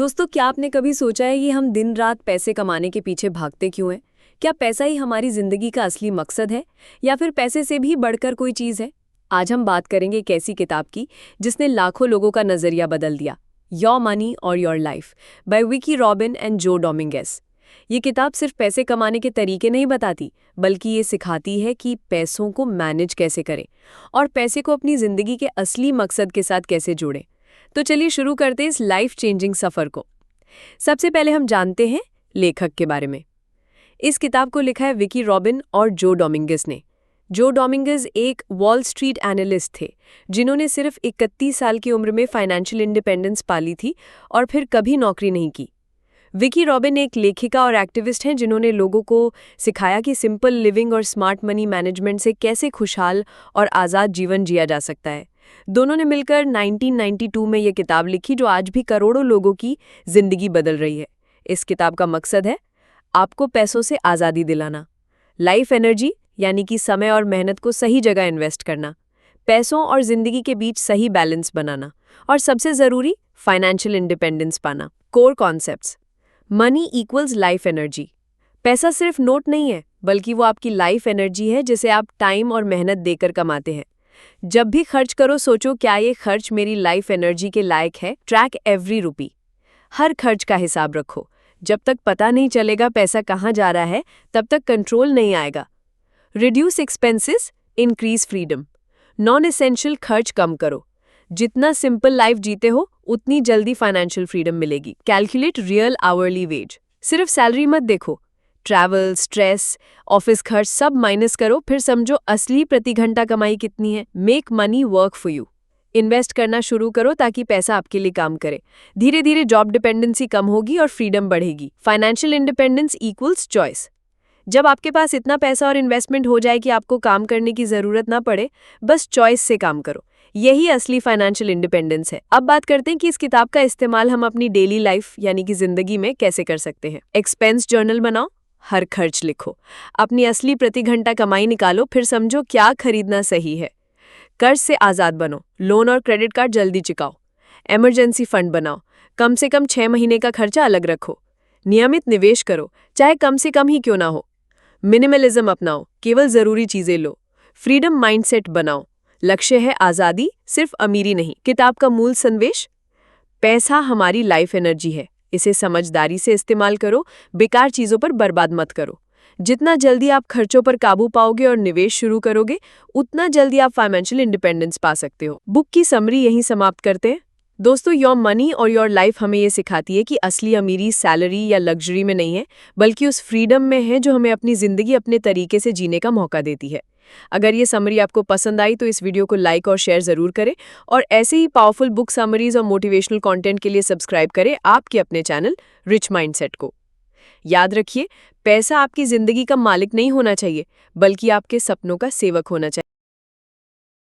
दोस्तों, क्या आपने कभी सोचा है कि हम दिन रात पैसे कमाने के पीछे भागते क्यों हैं? क्या पैसा ही हमारी जिंदगी का असली मकसद है या फिर पैसे से भी बढ़कर कोई चीज़ है? आज हम बात करेंगे एक ऐसी किताब की जिसने लाखों लोगों का नजरिया बदल दिया। योर मनी और your life by Vicki Robin and Joe Dominguez. ये किताब सिर्फ पैसे कमाने के तरीके नहीं बताती, बल्कि ये सिखाती है कि पैसों को मैनेज कैसे करें और पैसे को अपनी जिंदगी के असली मकसद के साथ कैसे जोड़ें। तो चलिए शुरू करते हैं इस लाइफ चेंजिंग सफ़र को। सबसे पहले हम जानते हैं लेखक के बारे में। इस किताब को लिखा है विकी रॉबिन और जो डोमिंगेस ने। जो डोमिंगेस एक वॉल स्ट्रीट एनालिस्ट थे जिन्होंने सिर्फ 31 साल की उम्र में फाइनेंशियल इंडिपेंडेंस पाली थी और फिर कभी नौकरी नहीं की। विकी रॉबिन एक लेखिका और एक्टिविस्ट हैं जिन्होंने लोगों को सिखाया कि सिंपल लिविंग और स्मार्ट मनी मैनेजमेंट से कैसे खुशहाल और आज़ाद जीवन जिया जा सकता है। दोनों ने मिलकर 1992 में ये किताब लिखी जो आज भी करोड़ों लोगों की जिंदगी बदल रही है। इस किताब का मकसद है आपको पैसों से आज़ादी दिलाना, लाइफ एनर्जी यानी कि समय और मेहनत को सही जगह इन्वेस्ट करना, पैसों और जिंदगी के बीच सही बैलेंस बनाना और सबसे ज़रूरी फाइनेंशियल इंडिपेंडेंस पाना। Core concepts. Money equals life energy. पैसा सिर्फ नोट नहीं है, बल्कि वो आपकी लाइफ एनर्जी है जिसे आप टाइम और मेहनत देकर कमाते हैं। जब भी खर्च करो सोचो, क्या ये खर्च मेरी लाइफ एनर्जी के लायक है? Track every rupee. हर खर्च का हिसाब रखो। जब तक पता नहीं चलेगा पैसा कहाँ जा रहा है, तब तक कंट्रोल नहीं आएगा। Reduce expenses, increase freedom. Non essential खर्च कम करो। जितना सिंपल लाइफ जीते हो उतनी जल्दी फाइनेंशियल फ्रीडम मिलेगी। Calculate real hourly wage. सिर्फ सैलरी मत देखो, ट्रैवल, स्ट्रेस, ऑफिस खर्च सब माइनस करो, फिर समझो असली प्रति घंटा कमाई कितनी है। Make money work for you. Invest करना शुरू करो ताकि पैसा आपके लिए काम करे। धीरे धीरे जॉब डिपेंडेंसी कम होगी और फ्रीडम बढ़ेगी। Financial independence equals choice. जब आपके पास इतना पैसा और इन्वेस्टमेंट हो जाए कि आपको काम करने की जरूरत ना पड़े, बस चॉइस से काम करो। यही असली फाइनेंशियल इंडिपेंडेंस है। अब बात करते हैं कि इस किताब का इस्तेमाल हम अपनी डेली लाइफ यानी कि जिंदगी में कैसे कर सकते हैं। एक्सपेंस जर्नल बनाओ, हर खर्च लिखो, अपनी असली प्रति घंटा कमाई निकालो, फिर समझो क्या खरीदना सही है। कर्ज से आज़ाद बनो, लोन और क्रेडिट कार्ड जल्दी चुकाओ। इमरजेंसी फंड बनाओ, कम से कम 6 महीने का खर्चा अलग रखो। नियमित निवेश करो, चाहे कम से कम ही क्यों ना हो। मिनिमलिज्म अपनाओ, केवल ज़रूरी चीज़ें लो। फ्रीडम माइंडसेट बनाओ, लक्ष्य है आज़ादी, सिर्फ अमीरी नहीं। किताब का मूल संदेश, पैसा हमारी लाइफ एनर्जी है, इसे समझदारी से इस्तेमाल करो, बेकार चीज़ों पर बर्बाद मत करो। जितना जल्दी आप खर्चों पर काबू पाओगे और निवेश शुरू करोगे, उतना जल्दी आप फाइनेंशियल इंडिपेंडेंस पा सकते हो। बुक की समरी यहीं समाप्त करते हैं। दोस्तों, योर मनी और योर लाइफ हमें ये सिखाती है कि असली अमीरी सैलरी या लग्जरी में नहीं है, बल्कि उस फ्रीडम में है जो हमें अपनी ज़िंदगी अपने तरीके से जीने का मौका देती है। अगर ये समरी आपको पसंद आई तो इस वीडियो को लाइक और शेयर ज़रूर करें और ऐसे ही पावरफुल बुक समरीज और मोटिवेशनल कंटेंट के लिए सब्सक्राइब करें आपके अपने चैनल रिच माइंडसेट को। याद रखिए, पैसा आपकी ज़िंदगी का मालिक नहीं होना चाहिए, बल्कि आपके सपनों का सेवक होना चाहिए।